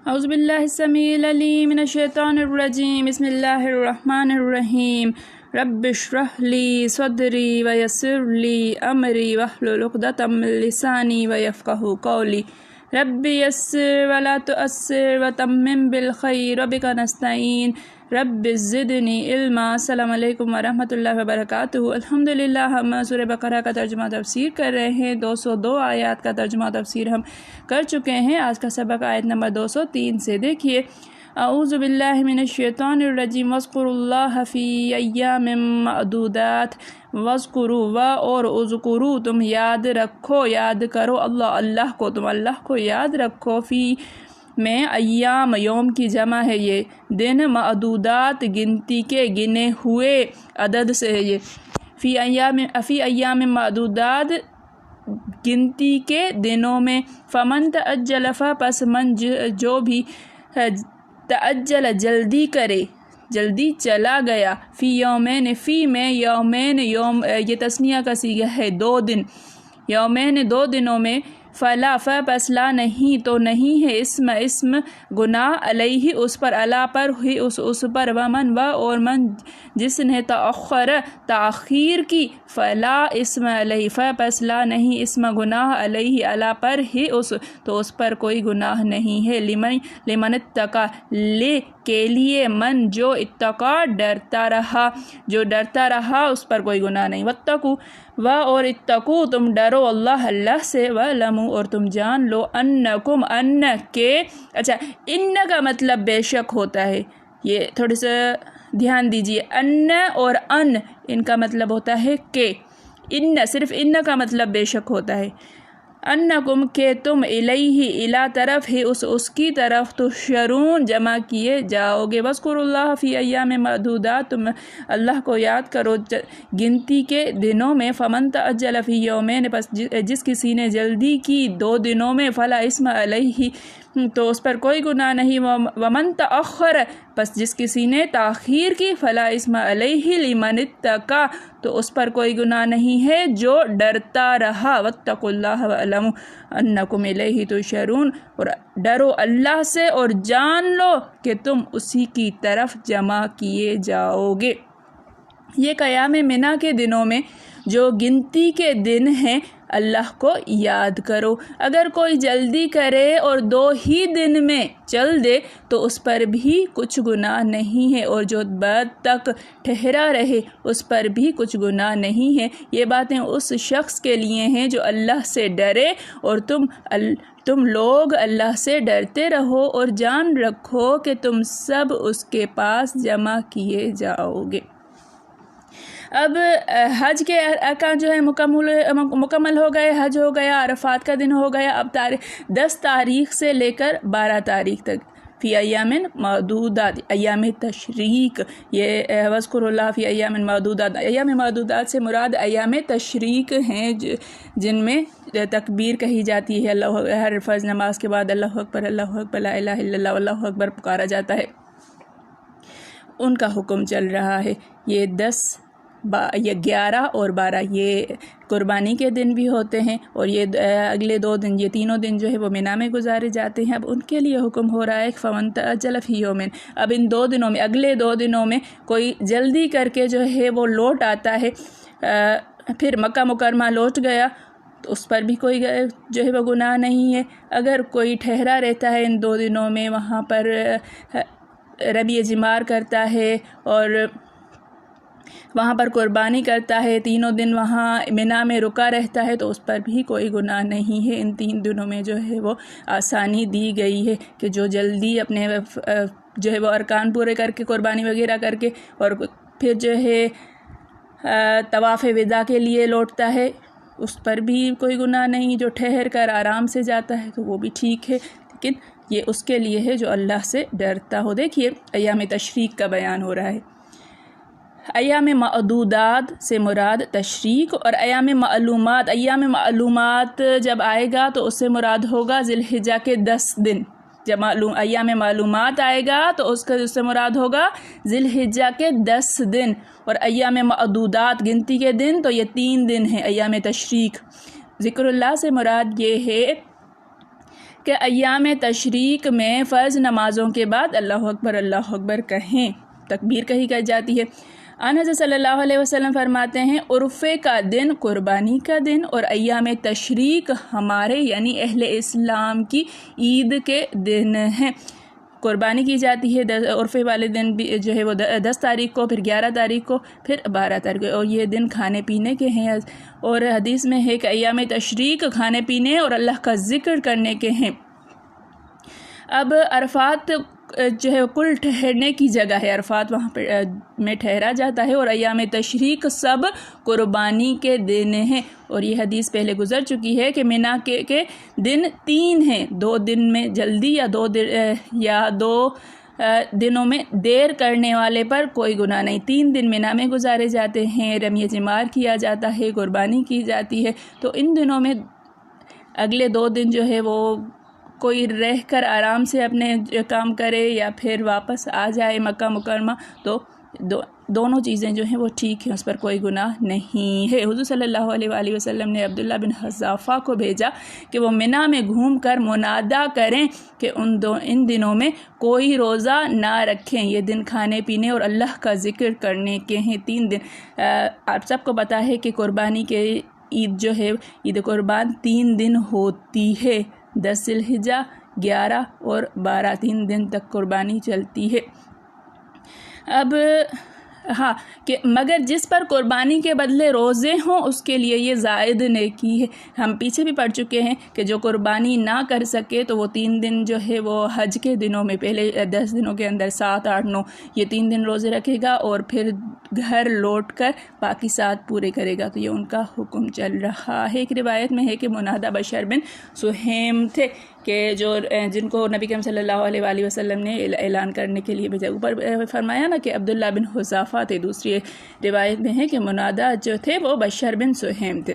اعوذ باللہ السمیع العلیم من الشیطان الرجیم بسم اللہ الرحمن الرحیم رب اشرح لی صدری ویسر لی امری واحلل عقدۃ من لسانی ویفقہوا قولی رب یسر ولا تؤثر وتمم بالخیر بک نستعین رب زدنی علما۔ السلام علیکم ورحمۃ اللہ وبرکاتہ۔ الحمدللہ ہم سورہ بقرہ کا ترجمہ تفسیر کر رہے ہیں۔ 202 آیات کا ترجمہ تفسیر ہم کر چکے ہیں۔ آج کا سبق آیت نمبر 203 سے دیکھیے۔ اعوذ باللہ من الشیطان الرجیم واذکروا اللہ فی ایام معدودات۔ واذکروا اور اذکروا تم یاد رکھو، یاد کرو اللہ کو، تم اللہ کو یاد رکھو۔ فی میں ایام یوم کی جمع ہے، یہ دن معدودات گنتی کے گنے ہوئے عدد سے ہے۔ یہ فی ایام معدودات گنتی کے دنوں میں۔ فمن تعجل پس من جو بھی تعجل جلدی کرے، جلدی چلا گیا، فی یومین فی میں یومین یوم یہ تثنیہ کا صیغہ ہے، 2 دن، یومین 2 دنوں میں۔ فلا پس لا نہیں تو نہیں ہے اسم گناہ علیہ اس پر، علا پر ہی اس پر، ومن اور من جس نے تاخیر کی، فلا اسم علیہ پس لا نہیں اسم گناہ علیہ علا پر ہی تو اس پر کوئی گناہ نہیں ہے۔ لمن اتقا لے کے لیے، من جو اتقا ڈرتا رہا، جو ڈرتا رہا اس پر کوئی گناہ نہیں۔ واتقوا اور اتقوا تم ڈرو اللہ سے، وَاعْلَمُوا اور تم جان لو، انکم ان کے، اچھا ان کا مطلب بے شک ہوتا ہے، یہ تھوڑی سا دھیان دیجیے، ان اور ان کا مطلب ہوتا ہے کہ، صرف ان کا مطلب بے شک ہوتا ہے، انکم کہ تم الیہ الی طرف ہی اس کی طرف تحشرون جمع کیے جاؤ گے۔ واذکروا اللہ فی ایام معدودات تم اللہ کو یاد کرو گنتی کے دنوں میں۔ فمن تعجل فی یومین پس جس کسی نے جلدی کی 2 دنوں میں، فلا اسم علیہ تو اس پر کوئی گناہ نہیں۔ ومن تأخر پس جس کسی نے تاخیر کی، فلا اسم علیہ لمن اتقا تو اس پر کوئی گناہ نہیں ہے جو ڈرتا رہا۔ واتقوا اللہ واعلموا انکم الیہ تحشرون اور ڈرو اللہ سے اور جان لو کہ تم اسی کی طرف جمع کیے جاؤ گے۔ یہ قیام منی کے دنوں میں جو گنتی کے دن ہیں، اللہ کو یاد کرو۔ اگر کوئی جلدی کرے اور 2 ہی دن میں چل دے تو اس پر بھی کچھ گناہ نہیں ہے، اور جو بعد تک ٹھہرا رہے اس پر بھی کچھ گناہ نہیں ہے۔ یہ باتیں اس شخص کے لیے ہیں جو اللہ سے ڈرے، اور تم لوگ اللہ سے ڈرتے رہو اور جان رکھو کہ تم سب اس کے پاس جمع کیے جاؤ گے۔ اب حج کے ارکان جو ہے مکمل ہو گئے، حج ہو گیا، عرفات کا دن ہو گیا۔ اب 10 تاریخ سے لے کر 12 تاریخ تک فی ایام معدودات، ایام تشریق، یہ واذکروا اللہ فی ایام معدودات، ایام معدودات سے مراد ایام تشریق ہیں جن میں تکبیر کہی جاتی ہے، ہر فرض نماز کے بعد اللہ اکبر لا الہ الا اللہ واللہ اکبر پکارا جاتا ہے، ان کا حکم چل رہا ہے۔ یہ 11 اور 12 یہ قربانی کے دن بھی ہوتے ہیں، اور یہ اگلے 2 دن، یہ تینوں دن جو ہے وہ منی میں گزارے جاتے ہیں۔ اب ان کے لیے حکم ہو رہا ہے فمن تعجل فی یومین، اب ان 2 دنوں میں، اگلے 2 دنوں میں کوئی جلدی کر کے جو ہے وہ لوٹ آتا ہے، پھر مکہ مکرمہ لوٹ گیا تو اس پر بھی کوئی جو ہے وہ گناہ نہیں ہے۔ اگر کوئی ٹھہرا رہتا ہے ان 2 دنوں میں، وہاں پر رمی جمار کرتا ہے اور وہاں پر قربانی کرتا ہے، 3 دن وہاں منی میں رکا رہتا ہے تو اس پر بھی کوئی گناہ نہیں ہے۔ ان 3 دنوں میں جو ہے وہ آسانی دی گئی ہے کہ جو جلدی اپنے جو ہے وہ ارکان پورے کر کے، قربانی وغیرہ کر کے، اور پھر جو ہے طواف وداع کے لیے لوٹتا ہے، اس پر بھی کوئی گناہ نہیں۔ جو ٹھہر کر آرام سے جاتا ہے تو وہ بھی ٹھیک ہے، لیکن یہ اس کے لیے ہے جو اللہ سے ڈرتا ہو۔ دیکھیے ایام تشریق کا بیان ہو رہا ہے۔ ایام معدودات سے مراد تشریق، اور ایام معلومات، ایام معلومات جب آئے گا تو اس سے مراد ہوگا ذی الحجہ کے 10 دن۔ جب ایام معلومات آئے گا تو اس سے مراد ہوگا ذی الحجہ کے 10 دن، اور ایام معدودات گنتی کے دن تو یہ 3 دن ہیں ایام تشریق۔ ذکر اللہ سے مراد یہ ہے کہ ایام تشریق میں فرض نمازوں کے بعد اللہ اکبر کہیں، تکبیر کہی جاتی ہے۔ آن حضرت صلی اللہ علیہ وسلم فرماتے ہیں عرفے کا دن قربانی کا دن اور ایام تشریق ہمارے یعنی اہل اسلام کی عید کے دن ہیں۔ قربانی کی جاتی ہے عرفے والے دن بھی جو ہے وہ 10 تاریخ کو، پھر 11 تاریخ کو، پھر 12 تاریخ کو، اور یہ دن کھانے پینے کے ہیں۔ اور حدیث میں ہے کہ ایام تشریق کھانے پینے اور اللہ کا ذکر کرنے کے ہیں۔ اب عرفات جو ہے کل ٹھہرنے کی جگہ ہے، عرفات وہاں پہ میں ٹھہرا جاتا ہے، اور ایام تشریق سب قربانی کے دن ہیں۔ اور یہ حدیث پہلے گزر چکی ہے کہ منا کے دن 3 ہیں، 2 دن میں جلدی یا 2 دنوں میں دیر کرنے والے پر کوئی گناہ نہیں۔ 3 دن منا میں گزارے جاتے ہیں، رمی جمار کیا جاتا ہے، قربانی کی جاتی ہے۔ تو ان دنوں میں اگلے 2 دن جو ہے وہ کوئی رہ کر آرام سے اپنے کام کرے یا پھر واپس آ جائے مکہ مکرمہ، تو دونوں چیزیں جو ہیں وہ ٹھیک ہیں، اس پر کوئی گناہ نہیں ہے۔ حضور صلی اللہ علیہ وآلہ وسلم نے عبداللہ بن حذافہ کو بھیجا کہ وہ منا میں گھوم کر منادا کریں کہ ان دنوں میں کوئی روزہ نہ رکھیں، یہ دن کھانے پینے اور اللہ کا ذکر کرنے کے ہیں۔ 3 دن آپ سب کو پتہ ہے کہ قربانی کے عید جو ہے عید قربان 3 دن ہوتی ہے، 10 ذی الحجہ، 11 اور 12، 3 دن تک قربانی چلتی ہے۔ اب ہاں کہ مگر جس پر قربانی کے بدلے روزے ہوں اس کے لیے یہ زائد نیکی ہے۔ ہم پیچھے بھی پڑھ چکے ہیں کہ جو قربانی نہ کر سکے تو وہ 3 دن جو ہے وہ حج کے دنوں میں پہلے 10 دنوں کے اندر 7، 8، 9 یہ 3 دن روزے رکھے گا اور پھر گھر لوٹ کر باقی 7 پورے کرے گا، تو یہ ان کا حکم چل رہا ہے۔ ایک روایت میں ہے کہ منادہ بشر بن سہیم تھے کہ جن کو نبی کریم صلی اللہ علیہ وآلہ وسلم نے اعلان کرنے کے لیے بھیجا۔ اوپر فرمایا نا کہ عبداللہ بن حذافہ تھے، دوسری روایت میں ہے کہ منادہ جو تھے وہ بشر بن سہیم تھے۔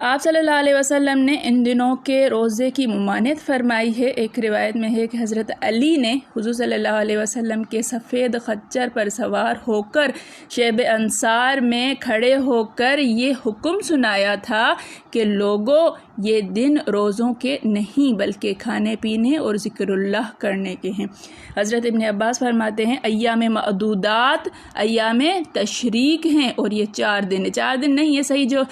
آپ صلی اللہ علیہ وسلم نے ان دنوں کے روزے کی ممانعت فرمائی ہے۔ ایک روایت میں ہے کہ حضرت علی نے حضور صلی اللہ علیہ وسلم کے سفید خچر پر سوار ہو کر شیب انصار میں کھڑے ہو کر یہ حکم سنایا تھا کہ لوگوں یہ دن روزوں کے نہیں بلکہ کھانے پینے اور ذکر اللہ کرنے کے ہیں۔ حضرت ابن عباس فرماتے ہیں ایام معدودات ایام تشریق ہیں اور یہ 4 دن ہیں، 4 دن نہیں، یہ صحیح جو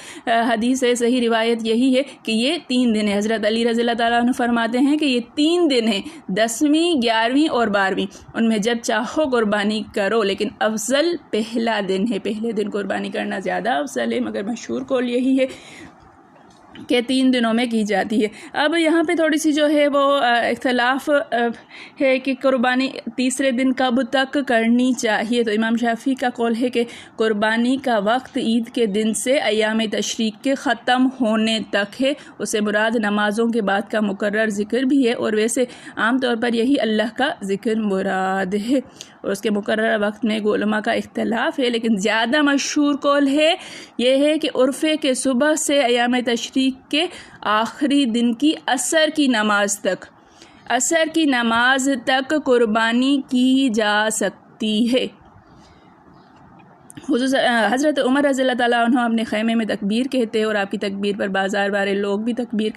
حدیث ہے، صحیح روایت یہی ہے کہ یہ 3 دن ہیں۔ حضرت علی رضی اللہ تعالیٰ عنہ فرماتے ہیں کہ یہ 3 دن ہیں، 10ویں، 11ویں اور 12ویں، ان میں جب چاہو قربانی کرو، لیکن افضل پہلا دن ہے، پہلے دن قربانی کرنا زیادہ افضل ہے، مگر مشہور قول یہی ہے کہ 3 دنوں میں کی جاتی ہے۔ اب یہاں پہ تھوڑی سی جو ہے وہ اختلاف ہے کہ قربانی تیسرے دن کب تک کرنی چاہیے، تو امام شافعی کا قول ہے کہ قربانی کا وقت عید کے دن سے ایام تشریق کے ختم ہونے تک ہے، اسے مراد نمازوں کے بعد کا مقرر ذکر بھی ہے، اور ویسے عام طور پر یہی اللہ کا ذکر مراد ہے، اور اس کے مقررہ وقت میں علماء کا اختلاف ہے، لیکن زیادہ مشہور قول ہے یہ ہے کہ عرفے کے صبح سے ایام تشریق کے آخری دن کی عصر کی نماز تک قربانی کی جا سکتی ہے۔ حضرت عمر رضی اللہ تعالیٰ عنہ اپنے خیمے میں تکبیر کہتے اور آپ کی تکبیر پر بازار والے لوگ بھی تکبیر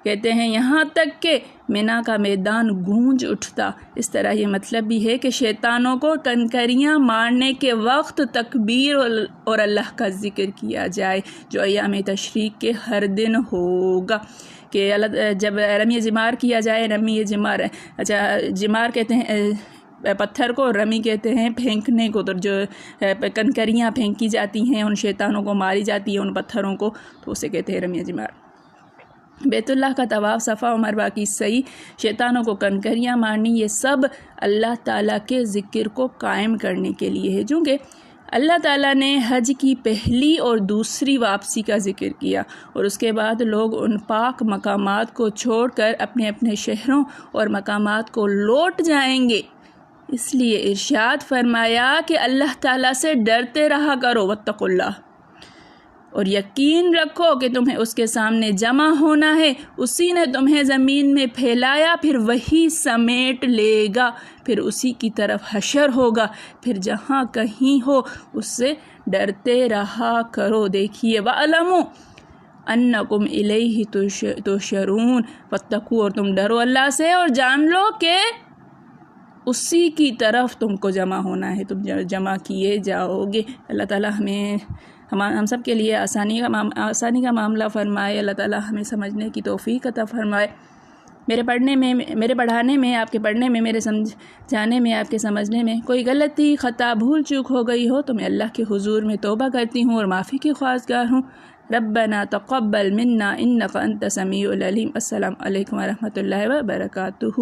کہتے ہیں یہاں تک کہ منا کا میدان گونج اٹھتا۔ اس طرح یہ مطلب بھی ہے کہ شیطانوں کو کنکریاں مارنے کے وقت تکبیر اور اللہ کا ذکر کیا جائے، جو ایام تشریق کے ہر دن ہوگا، کہ جب رمی جمار کیا جائے، جمار کہتے ہیں پتھر کو، رمی کہتے ہیں پھینکنے کو، تو جو کنکریاں پھینکی جاتی ہیں ان شیطانوں کو، ماری جاتی ہیں ان پتھروں کو، تو اسے کہتے ہیں رمی جمار۔ بیت اللہ کا طواف، صفا و مروہ کی سعی، شیطانوں کو کنکریاں مارنی، یہ سب اللہ تعالیٰ کے ذکر کو قائم کرنے کے لیے ہے۔ چونکہ اللہ تعالیٰ نے حج کی پہلی اور دوسری واپسی کا ذکر کیا، اور اس کے بعد لوگ ان پاک مقامات کو چھوڑ کر اپنے اپنے شہروں اور مقامات کو لوٹ جائیں گے، اس لیے ارشاد فرمایا کہ اللہ تعالیٰ سے ڈرتے رہا کرو، واتقوا اللہ، اور یقین رکھو کہ تمہیں اس کے سامنے جمع ہونا ہے، اسی نے تمہیں زمین میں پھیلایا، پھر وہی سمیٹ لے گا، پھر اسی کی طرف حشر ہوگا، پھر جہاں کہیں ہو اس سے ڈرتے رہا کرو۔ دیکھیے وَاعْلَمُوا، انکم الیہ تحشرون، واتقوا، اور تم ڈرو اللہ سے اور جان لو کہ اسی کی طرف تم کو جمع ہونا ہے، تم جمع کیے جاؤ گے۔ اللہ تعالیٰ ہم سب کے لیے آسانی کا معاملہ فرمائے، اللہ تعالیٰ ہمیں سمجھنے کی توفیق عطا فرمائے۔ میرے پڑھانے میں، آپ کے پڑھنے میں، میرے سمجھانے میں، آپ کے سمجھنے میں کوئی غلطی، خطا، بھول چوک ہو گئی ہو تو میں اللہ کے حضور میں توبہ کرتی ہوں اور معافی کی خواستگار ہوں۔ ربنا تقبل منا انک انت السمیع العلیم۔ السلام علیکم ورحمۃ اللہ وبرکاتہ۔